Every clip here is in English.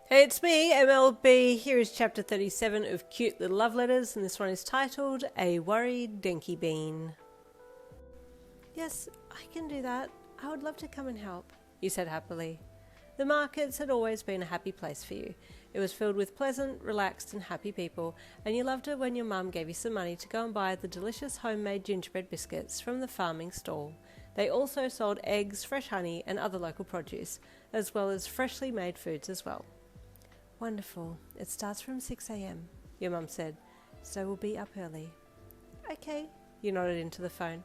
Hey, it's me, MLB. Here is chapter 37 of Cute Little Love Letters, and this one is titled A Worried Denki Bean. Yes, I can do that. I would love to come and help, you said happily. The markets had always been a happy place for you. It was filled with pleasant, relaxed and happy people, and you loved it when your mum gave you some money to go and buy the delicious homemade gingerbread biscuits from the farming stall. They also sold eggs, fresh honey and other local produce, as well as freshly made foods as well. Wonderful. It starts from 6 a.m, your mum said, so we'll be up early. Okay, you nodded into the phone.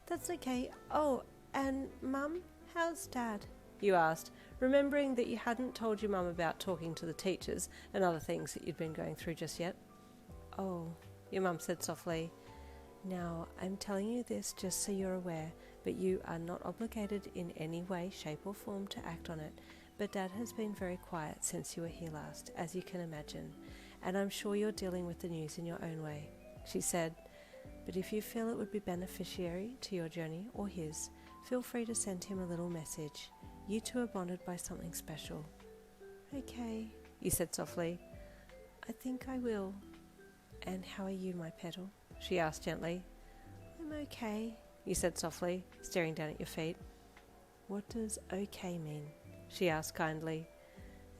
That's okay. Oh, and Mum, how's Dad? You asked, remembering that you hadn't told your mum about talking to the teachers and other things that you'd been going through just yet. Oh, your mum said softly. Now, I'm telling you this just so you're aware, but you are not obligated in any way, shape or form to act on it. But Dad has been very quiet since you were here last, as you can imagine, and I'm sure you're dealing with the news in your own way, she said. But if you feel it would be beneficiary to your journey or his, feel free to send him a little message. You two are bonded by something special. Okay, you said softly. I think I will. And how are you, my petal? She asked gently. I'm okay, you said softly, staring down at your feet. What does okay mean? She asked kindly.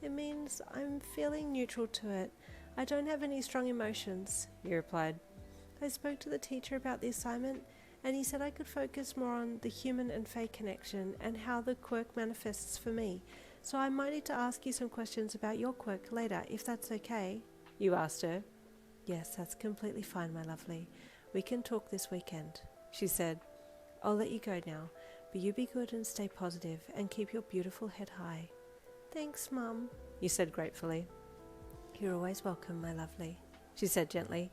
It means I'm feeling neutral to it. I don't have any strong emotions, you replied. I spoke to the teacher about the assignment, and he said I could focus more on the human and fae connection and how the quirk manifests for me. So I might need to ask you some questions about your quirk later, if that's okay, you asked her. Yes, that's completely fine, my lovely. We can talk this weekend, she said. I'll let you go now. But you be good and stay positive and keep your beautiful head high. Thanks, Mum, you said gratefully. You're always welcome, my lovely, she said gently.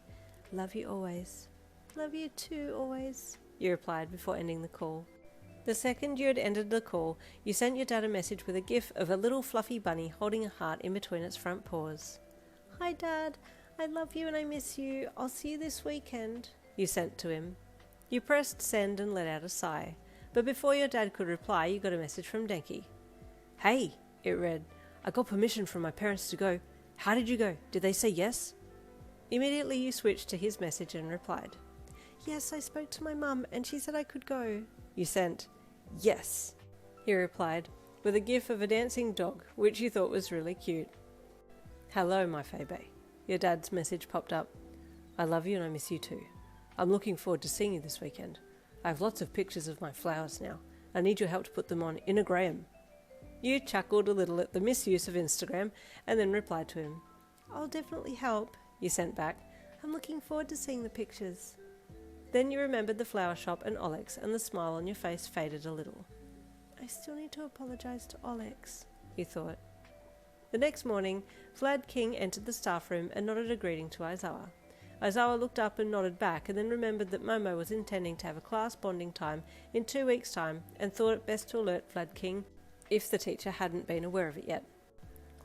Love you always. Love you too, always, you replied before ending the call. The second you had ended the call, you sent your dad a message with a gif of a little fluffy bunny holding a heart in between its front paws. Hi, Dad. I love you and I miss you. I'll see you this weekend, you sent to him. You pressed send and let out a sigh. But before your dad could reply, you got a message from Denki. Hey, it read, I got permission from my parents to go. How did you go? Did they say yes? Immediately you switched to his message and replied. Yes, I spoke to my mum and she said I could go. You sent, yes, he replied, with a gif of a dancing dog, which you thought was really cute. Hello, my Faerie. Your dad's message popped up. I love you and I miss you too. I'm looking forward to seeing you this weekend. I have lots of pictures of my flowers now. I need your help to put them on Instagram. You chuckled a little at the misuse of Instagram and then replied to him. I'll definitely help, you sent back. I'm looking forward to seeing the pictures. Then you remembered the flower shop and Olex, and the smile on your face faded a little. I still need to apologise to Olex, you thought. The next morning, Vlad King entered the staff room and nodded a greeting to Aizawa. Aizawa looked up and nodded back and then remembered that Momo was intending to have a class bonding time in 2 weeks' time and thought it best to alert Vlad King if the teacher hadn't been aware of it yet.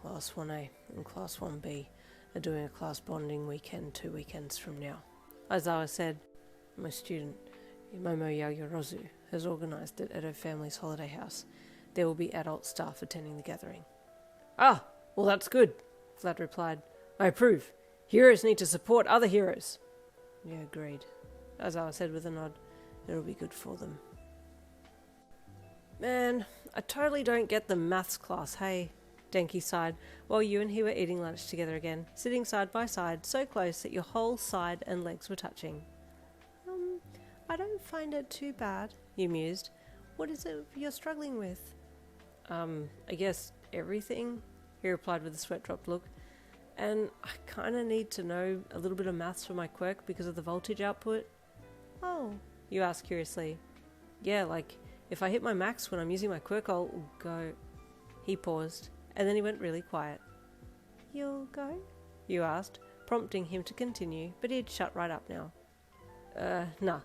Class 1A and Class 1B are doing a class bonding weekend 2 weekends from now, Aizawa said. My student, Momo Yagorozu, has organised it at her family's holiday house. There will be adult staff attending the gathering. Ah, well that's good, Vlad replied. I approve. Heroes need to support other heroes. Yeah, agreed, Aizawa said with a nod. It'll be good for them. Man, I totally don't get the maths class, hey? Denki sighed, while you and he were eating lunch together again, sitting side by side, so close that your whole side and legs were touching. I don't find it too bad, you mused. What is it you're struggling with? I guess everything, he replied with a sweat-dropped look. And I kind of need to know a little bit of maths for my quirk because of the voltage output. Oh, you asked curiously. Yeah, like, if I hit my max when I'm using my quirk, I'll go... He paused, and then he went really quiet. You'll go? You asked, prompting him to continue, but he'd shut right up now. Nah.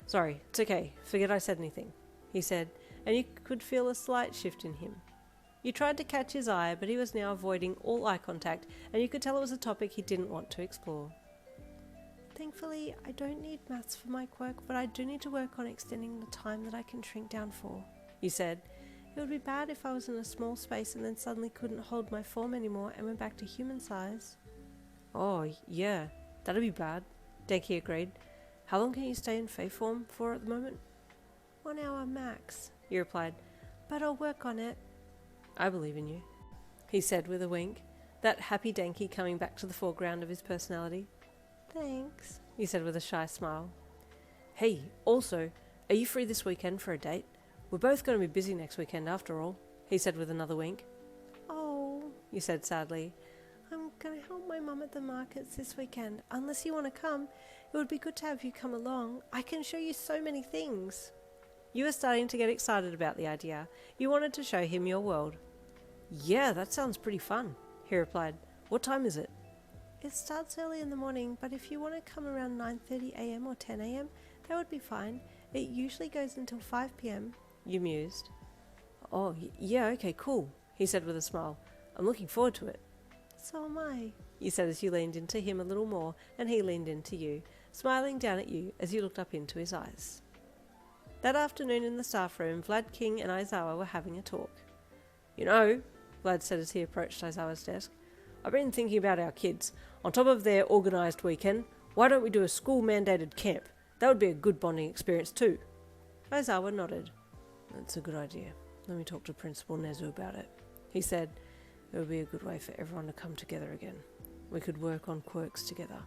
Sorry, it's okay. Forget I said anything, he said, and you could feel a slight shift in him. You tried to catch his eye, but he was now avoiding all eye contact, and you could tell it was a topic he didn't want to explore. Thankfully, I don't need maths for my quirk, but I do need to work on extending the time that I can shrink down for, you said, It would be bad if I was in a small space and then suddenly couldn't hold my form anymore and went back to human size. Oh, yeah, that'd be bad, Denki agreed. How long can you stay in Fae form for at the moment? 1 hour max, he replied, but I'll work on it. I believe in you, he said with a wink, that happy Denki coming back to the foreground of his personality. Thanks, he said with a shy smile. Hey, also, are you free this weekend for a date? We're both going to be busy next weekend after all, he said with another wink. Oh, you said sadly. I'm going to help my mum at the markets this weekend. Unless you want to come, it would be good to have you come along. I can show you so many things. You were starting to get excited about the idea. You wanted to show him your world. Yeah, that sounds pretty fun, he replied. What time is it? It starts early in the morning, but if you want to come around 9:30 a.m. or 10 a.m., that would be fine. It usually goes until 5 p.m, you mused. Oh, yeah, okay, cool, he said with a smile. I'm looking forward to it. So am I, you said as you leaned into him a little more and he leaned into you, smiling down at you as you looked up into his eyes. That afternoon in the staff room, Vlad King and Aizawa were having a talk. You know, Vlad said as he approached Aizawa's desk, I've been thinking about our kids. On top of their organised weekend, why don't we do a school-mandated camp? That would be a good bonding experience too. Aizawa nodded. That's a good idea. Let me talk to Principal Nezu about it, he said. It would be a good way for everyone to come together again. We could work on quirks together.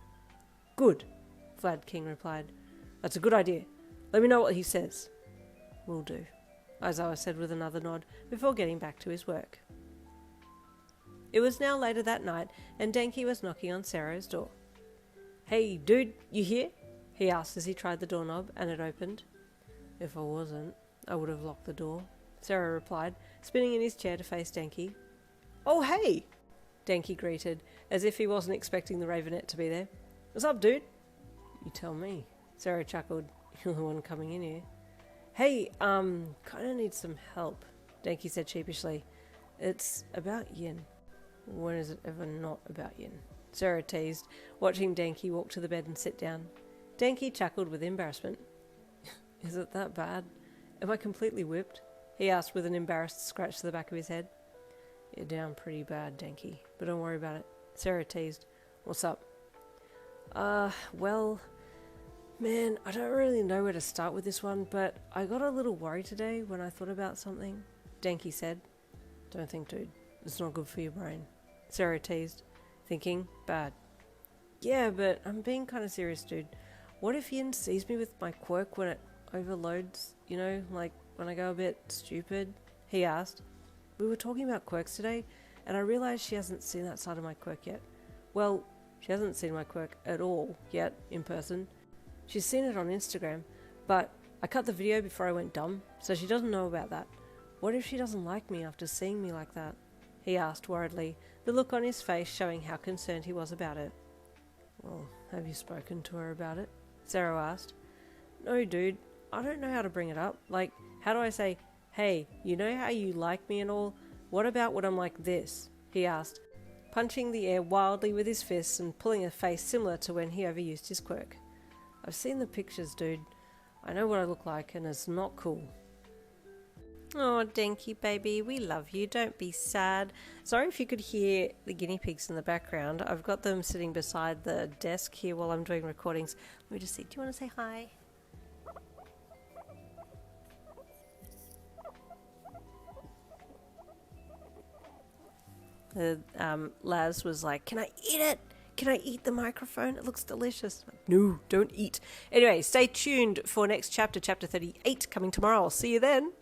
Good, Vlad King replied. That's a good idea. Let me know what he says. Will do, Aizawa said with another nod before getting back to his work. It was now later that night and Denki was knocking on Sero's door. Hey, dude, you here? He asked as he tried the doorknob and it opened. If I wasn't, I would have locked the door, Sero replied, spinning in his chair to face Denki. Oh, hey! Denki greeted, as if he wasn't expecting the Ravenet to be there. What's up, dude? You tell me, Sero chuckled. You're the one coming in here. Hey, kinda need some help, Denki said sheepishly. It's about Yin. When is it ever not about Yin? Sero teased, watching Denki walk to the bed and sit down. Denki chuckled with embarrassment. Is it that bad? Am I completely whipped? He asked with an embarrassed scratch to the back of his head. You're down pretty bad, Denki, but don't worry about it. Sero teased. What's up? Well, man, I don't really know where to start with this one, but I got a little worried today when I thought about something, Denki said. Don't think, dude. It's not good for your brain. Sero teased, thinking bad. Yeah, but I'm being kind of serious, dude. What if Yin sees me with my quirk when it overloads, you know, like when I go a bit stupid? He asked. We were talking about quirks today, and I realised she hasn't seen that side of my quirk yet. Well, she hasn't seen my quirk at all yet, in person. She's seen it on Instagram, but I cut the video before I went dumb, so she doesn't know about that. What if she doesn't like me after seeing me like that? He asked worriedly, the look on his face showing how concerned he was about it. Well, have you spoken to her about it? Sero asked. No, dude, I don't know how to bring it up. Like, how do I say, hey, you know how you like me and all? What about when I'm like this? He asked, punching the air wildly with his fists and pulling a face similar to when he overused his quirk. I've seen the pictures, dude. I know what I look like, and it's not cool. Oh, Denki, baby, we love you. Don't be sad. Sorry if you could hear the guinea pigs in the background. I've got them sitting beside the desk here while I'm doing recordings. Let me just see. Do you want to say hi? Laz was like, can I eat it? Can I eat the microphone? It looks delicious. No, don't eat. Anyway, stay tuned for next chapter, chapter 38, coming tomorrow. I'll see you then.